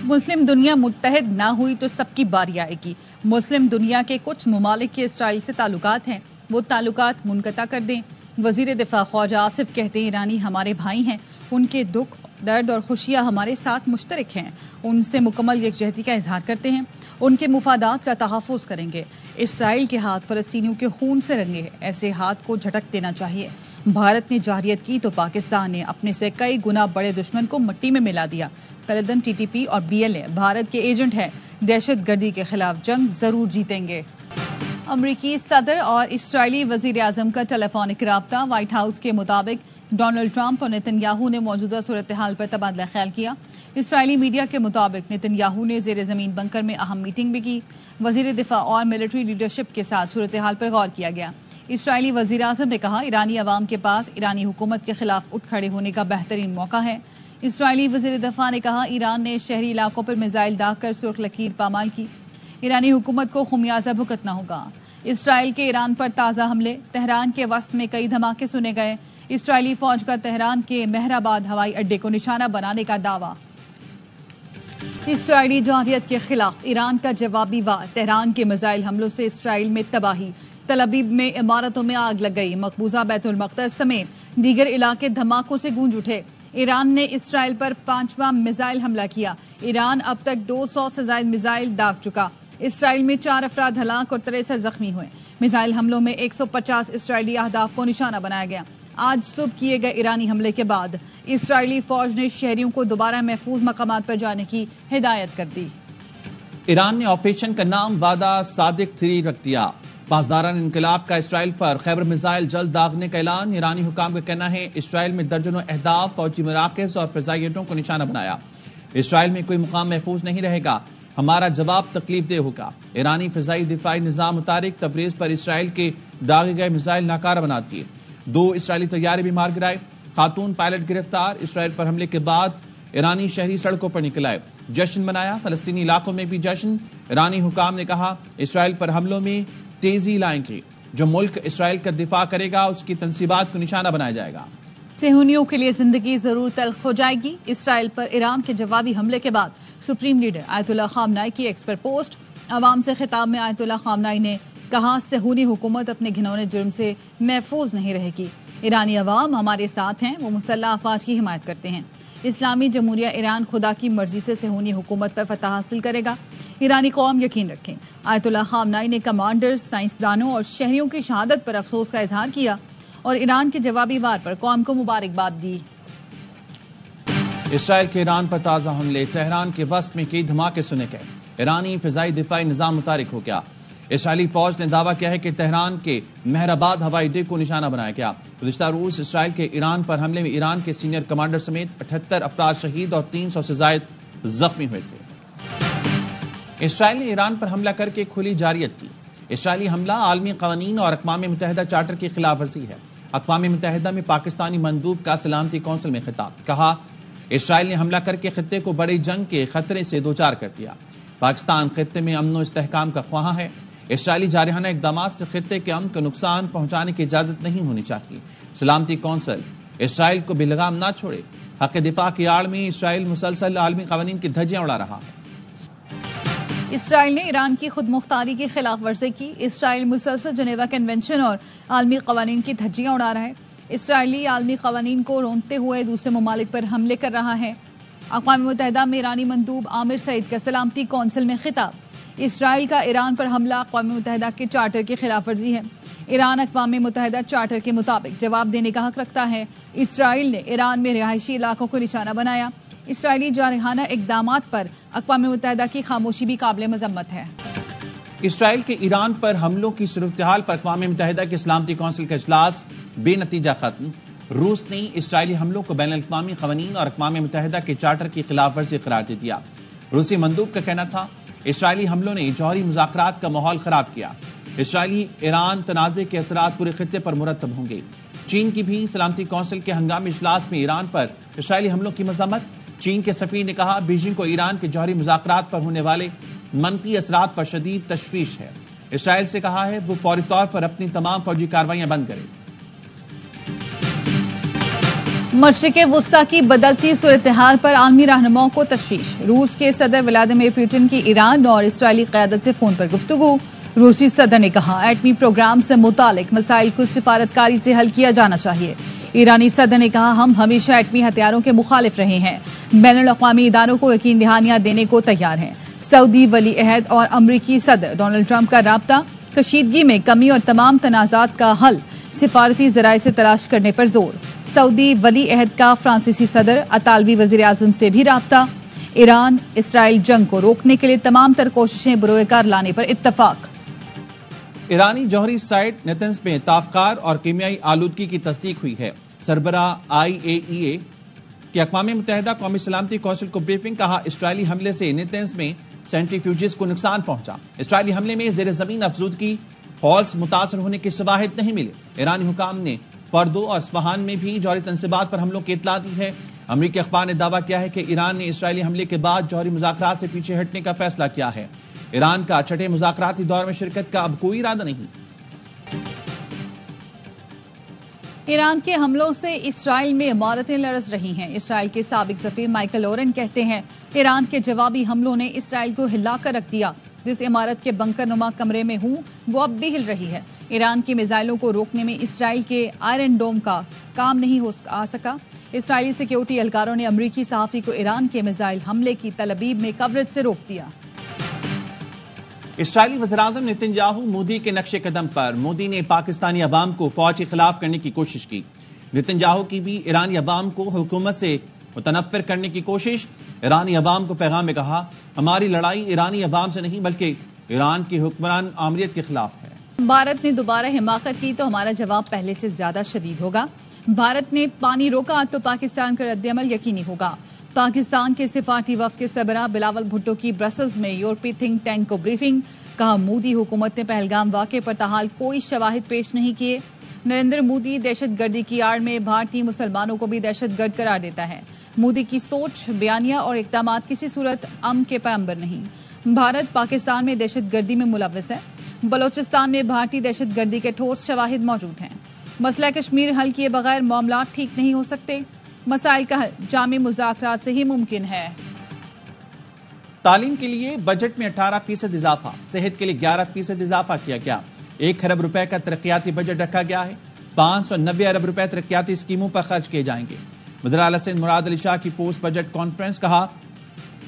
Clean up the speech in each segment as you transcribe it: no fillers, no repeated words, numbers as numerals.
मुस्लिम दुनिया मुत्तहिद ना हुई तो सबकी बारी आएगी। मुस्लिम दुनिया के कुछ ममालिक के इसराइल से ताल्लुकात हैं, वो ताल्लुकात मुनक़ता कर दें। वज़ीर दिफा ख्वाजा आसिफ कहते हैं, ईरानी हमारे भाई हैं, उनके दुख, दर्द और खुशियाँ हमारे साथ मुश्तरक हैं। उनसे मुकम्मल यकजहती का इजहार करते हैं, उनके मुफादात का तहफ़्फ़ुज़ करेंगे। इसराइल के हाथ फ़लस्तीनियों के खून से रंगे हैं, ऐसे हाथ को झटक देना चाहिए। भारत ने जारियत की तो पाकिस्तान ने अपने से कई गुना बड़े दुश्मन को मिट्टी में मिला दिया। कलदन TTP और BLA भारत के एजेंट हैं, दहशत गर्दी के खिलाफ जंग जरूर जीतेंगे। अमरीकी सदर और इसराइली वजीर आजम का टेलीफोनिक राब्ता। व्हाइट हाउस के मुताबिक डोनाल्ड ट्रंप और नेतन्याहू ने मौजूदा सूरत हाल पर तबादला ख्याल किया। इसराइली मीडिया के मुताबिक नेतन्याहू ने जेर जमीन बंकर में अहम मीटिंग भी की। वजीर दिफा और मिलिट्री लीडरशिप के साथ सूरत हाल पर गौर किया गया। इसराइली वजीर आजम ने कहा, ईरानी अवाम के पास ईरानी हुकूमत के खिलाफ उठ खड़े होने का बेहतरीन मौका है। इसराइली वजीर दफा ने कहा, ईरान ने शहरी इलाकों पर मिसाइल दागकर सुर्ख लकीर पामाल की। ईरानी हुकूमत को खुमियाजा भुगतना होगा। इसराइल के ईरान पर ताज़ा हमले। तेहरान के वस्त में कई धमाके सुने गए। इसराइली फौज का तेहरान के मेहराबाद हवाई अड्डे को निशाना बनाने का दावा। इसराइली जारियत के खिलाफ ईरान का जवाबी वार। तेहरान के मिसाइल हमलों से इसराइल में तबाही। तल अबीब में इमारतों में आग लग गई। मकबूजा बैतुल मक़दस समेत दीगर इलाके धमाकों से गूंज उठे। ईरान ने इसराइल पर 5वां मिसाइल हमला किया। ईरान अब तक 200 से ज्यादा मिसाइल दाग चुका। इसराइल में 4 अफराद हलाक और 63 जख्मी हुए। मिसाइल हमलों में 150 इसराइली अहदाफ को निशाना बनाया गया। आज सुबह किए गए ईरानी हमले के बाद इसराइली फौज ने शहरियों को दोबारा महफूज मकामात पर जाने की हिदायत कर दी। ईरान ने ऑपरेशन का नाम वादा सादिक 3 रख दिया। पासदारान इनकलाब का इसराइल पर खैबर मिसाइल जल्द दागने का ऐलान। ईरानी हुकाम का कहना है, इसराइल में दर्जनों अहदाफ, फौजी मराकज और फिजाई अड्डों को निशाना बनाया। इसराइल में कोई मुकाम महफूज नहीं रहेगा, हमारा जवाब तकलीफ दे होगा। ईरानी फिजाई दिफाई निजाम मुताबिक तबरेज पर इसराइल के दागे गए मिसाइल नाकारा बना दिए। 2 इसराइली तैयारे भी मार गिराए। खातून पायलट गिरफ्तार। इसराइल पर हमले के बाद ईरानी शहरी सड़कों पर निकल आए, जश्न मनाया। फलस्तीनी इलाकों में भी जश्न। ईरानी हुकाम ने कहा, इसराइल पर हमलों में तेजी लाएंगे। जो मुल्क इसराइल का दिफा करेगा उसकी तंसीबात को निशाना बनाया जाएगा। सेहूनियों के लिए जिंदगी जरूर तल्ख हो जाएगी। इसराइल पर ईरान के जवाबी हमले के बाद सुप्रीम लीडर आयतुल्लाह खामनाई की एक्स पर पोस्ट। अवाम से खिताब में आयतुल्लाह खामनाई ने कहा, सेहूनी हुकूमत अपने घिनौने जुर्म से महफूज नहीं रहेगी। ईरानी अवाम हमारे साथ हैं, वो मुसल्लह अफवाज की हिमायत करते हैं। इस्लामी जमहूरिया ईरान खुदा की मर्जी से सेहूनी हुकूमत पर फतह हासिल करेगा। ईरानी कौम यकीन रखें। आयतुल्लाह खामनाई ने कमांडर्स, साइंसदानों और शहरियों की शहादत पर अफसोस का इजहार किया और ईरान के जवाबी वार पर कौम को मुबारकबाद दी। इसराइल के ईरान पर ताज़ा हमले। तेहरान के वस्त में कई धमाके सुने गए। ईरानी फिजाई दिफाई निजाम मुतारिक हो गया। इसराइली फौज ने दावा किया है कि तेहरान के मेहराबाद हवाई अड्डे को निशाना बनाया गया। गुज़िश्ता रोज़ इसराइल के ईरान पर हमले में ईरान के सीनियर कमांडर समेत 78 अफराद शहीद और 300 से ज्यादा जख्मी हुए थे। इसराइल ने ईरान पर हमला करके खुली जारियत की। इसराइली हमला आलमी क़वानीन और अक़वाम मुत्तहिदा चार्टर की खिलाफ वर्जी है। अक़वाम मुत्तहिदा में पाकिस्तानी मंदूब का सलामती कौंसिल में खिताब। कहा, इसराइल ने हमला करके खित्ते को बड़ी जंग के खतरे से दो चार कर दिया। पाकिस्तान खित्ते में अमन और इस्तेहकाम का ख्वाह है। इसराइली जारहाना इक़दामात से खित्ते के अमन को नुकसान पहुंचाने की इजाजत नहीं होनी चाहिए। सलामती कौंसिल इसराइल को बेलगाम ना छोड़े। हक़ दिफा की आड़ में इसराइल मुसलसल आलमी क़वानीन की धज्जियां उड़ा रहा है। इसराइल ने ईरान की खुद मुख्तारी की खिलाफ वर्जी की। इसराइल मुसलसल जनेवा कन्वेंशन और आलमी क़वानीन की धज्जियां उड़ा रहा है। इसराइली आलमी क़वानीन को रोंदते हुए दूसरे ममालिक पर हमले कर रहा है। अक़वाम मुत्तहिदा में ईरानी मंदूब आमिर सईद का सलामती कौंसिल में खिताब। इसराइल का ईरान पर हमला अक़वाम मुत्तहिदा के चार्टर की खिलाफ वर्जी है। ईरान अक़वाम मुत्तहिदा चार्टर के मुताबिक जवाब देने का हक रखता है। इसराइल ने ईरान में रिहायशी इलाकों को निशाना बनाया। इसराइली जारहाना इक़दामात पर अक़वाम मुत्तहिदा की खामोशी भी काबिल मज़म्मत है। इसराइल के ईरान पर हमलों की सूरत-ए-हाल पर अक़वाम मुत्तहिदा की सलामती कौंसिल का इजलास बेनतीजा खत्म। रूस ने इसराइली हमलों को बैनुल-अक़वामी क़वानीन और अक़वाम मुत्तहिदा के चार्टर की खिलाफ वर्जी करार दे दिया। रूसी मंदूब का कहना था, इसराइली हमलों ने जौहरी मुज़ाकरात का माहौल खराब किया। इसराइली ईरान तनाज़े के असरात पूरे खित्ते पर मुरतब होंगे। चीन की भी सलामती कौंसिल के हंगामी इजलास में ईरान पर इसराइली हमलों की मज़म्मत। चीन के सफ़ीर ने कहा, बीजिंग को ईरान के जौहरी मुज़ाकरात पर होने वाले मनफी असरात पर शदीद तशवीश है। इसराइल से कहा है वो फौरी तौर पर अपनी तमाम फौजी कार्रवाइयां बंद करे। مشرق وسطی کی بدلتی صورتحال پر عالمی رہنماؤں کو تشویش. روس کے صدر ولادیمیر پوٹن کی ایران اور اسرائیلی قیادت سے فون پر گفتگو. روسی صدر نے کہا ایٹمی پروگرام سے متعلق مسائل کو سفارتکاری سے حل کیا جانا چاہیے. ایرانی صدر نے کہا ہم ہمیشہ ایٹمی ہتھیاروں کے مخالف رہے ہیں، بین الاقوامی اداروں کو یقین دہانیاں دینے کو تیار ہیں. سعودی ولی عہد اور امریکی صدر ڈونلڈ ٹرمپ کا رابطہ، کشیدگی میں کمی اور تمام تنازعات کا حل سفارتی ذرائع سے تلاش کرنے پر زور. سعودی ولی عہد کا فرانسیسی صدر اطالوی وزیر اعظم سے بھی رابطہ. ایران اسرائیل جنگ کو روکنے کے لیے تمام تر کوششیں بروئے کار لانے پر اتفاق. ایرانی جوہری سائٹ نیتنز میں تابکار اور کیمیائی آلودگی کی تصدیق ہوئی ہے. سربراہ IAEA کی اقوام متحدہ قومی سلامتی کونسل کو بریفنگ. کہا اسرائیلی حملے سے نیتنز میں سینٹریفیوجز کو نقصان پہنچا. اسرائیلی حملے میں زیر زمین افزودگی ہالز متاثر ہونے کی شواہد نہیں ملے. ایرانی حکام نے فردو اور اصفہان میں بھی جوہری تنصیبات پر حملوں کی اطلاع دی ہے. امریکی اخبار نے دعویٰ کیا ہے کہ ایران نے اسرائیلی حملے کے بعد جوہری مذاکرات سے پیچھے ہٹنے کا فیصلہ کیا ہے. ایران کا چھٹے مذاکراتی دور میں شرکت کا اب کوئی ارادہ نہیں. ایران کے حملوں سے اسرائیل میں عمارتیں لرز رہی ہیں. اسرائیل کے سابق سفیر مائیکل اورن کہتے ہیں ایران کے جوابی حملوں نے اسرائیل کو ہلا کر رکھ دیا. جس عمارت کے بنکر نما کمرے میں ہوں وہ اب بھی ہل رہی ہے. ایران کی میزائلوں کو روکنے میں اسرائیل کے آئرن ڈوم کا کام نہیں آ سکا. اسرائیلی سیکیورٹی اہلکاروں نے امریکی صحافی کو ایران کے میزائل حملے کی تلابیب میں کوریج سے روک دیا. اسرائیلی وزیراعظم نیتن یاہو مودی کے نقش قدم پر. مودی نے پاکستانی عوام کو فوج کے خلاف کرنے کی کوشش کی. نیتن یاہو کی بھی ایرانی عوام کو حکومت سے متنفر کرنے کی کوشش. ایرانی عوام کو پیغام میں کہا ہماری لڑائی ایرانی عوام سے نہیں بلکہ ایران کی حکمران آمریت کے خلاف ہے. بھارت نے دوبارہ حماقت کی تو ہمارا جواب پہلے سے زیادہ شدید ہوگا. بھارت نے پانی روکا تو پاکستان کا رد عمل یقینی ہوگا. پاکستان کے سفارتی وفد کے سربراہ بلاول بھٹو کی برسلز میں یورپی تھنک ٹینک کو بریفنگ. کہا مودی حکومت نے پہلگام واقعے پر تاحال کوئی شواہد پیش نہیں کیے. نریندر مودی دہشت گردی کی آڑ میں بھارتی مسلمانوں کو بھی دہشت گرد قرار دیتا ہے. مودی کی سوچ، بیانیہ اور اقدامات کسی صورت امن کے پیغمبر نہیں. بھارت پاکستان میں دہشت گردی میں ملوث ہے. بلوچستان میں بھارتی دہشت گردی کے ٹھوس شواہد موجود ہیں. مسئلہ کشمیر حل کیے بغیر معاملات ٹھیک نہیں ہو سکتے. مسائل کا حل جامع مذاکرات سے ہی ممکن ہے. تعلیم کے لیے بجٹ میں 18% اضافہ. صحت کے لیے 11% اضافہ کیا گیا. 1 ارب روپے کا ترقیاتی بجٹ رکھا گیا ہے. 590 ارب روپے ترقیاتی اسکیموں پر خرچ کیے جائیں گے. وزیر اعلیٰ سندھ مراد علی شاہ کی پوسٹ بجٹ کانفرنس. کہا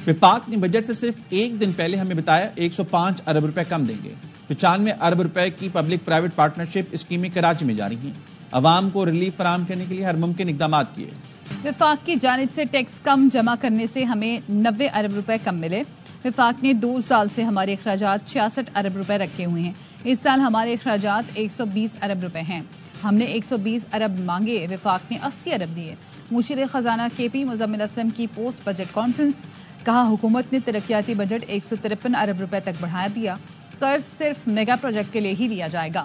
وفاق نے بجٹ سے صرف ایک دن پہلے ہمیں بتایا 105 ارب روپے کم دیں گے. 95 ارب روپے کی پبلک پرائیویٹ پارٹنرشپ اسکیمیں کراچی میں جاری ہیں. عوام کو ریلیف فراہم کرنے کے لیے ہر ممکن اقدامات کیے. وفاق کی جانب سے ٹیکس کم جمع کرنے سے ہمیں 90 ارب روپے کم ملے. وفاق نے 2 سال سے ہمارے اخراجات 66 ارب روپے رکھے ہوئے ہیں. اس سال ہمارے اخراجات 120 ارب روپے ہیں. ہم نے 120 ارب مانگے، وفاق نے 80 ارب دیے. مشیر خزانہ KP مزمل اسلم کی پوسٹ بجٹ کانفرنس. کہا حکومت نے ترقیاتی بجٹ 153 ارب روپے تک بڑھا دیا. قرض صرف میگا پروجیکٹ کے لیے ہی لیا جائے گا.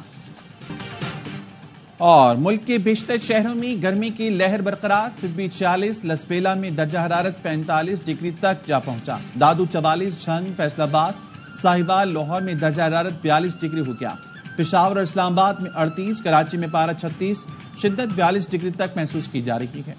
اور ملک کے بیشتر شہروں میں گرمی کی لہر برقرار. سبی 46، لسبیلا میں درجہ حرارت 45 ڈگری تک جا پہنچا. دادو 44، جھنگ، فیصل آباد، ساہیوال، لاہور میں درجہ حرارت 42 ڈگری ہو گیا. پشاور اور اسلام آباد میں 38، کراچی میں پارہ 36، شدت 42 ڈگری تک محسوس کی جا رہی ہے.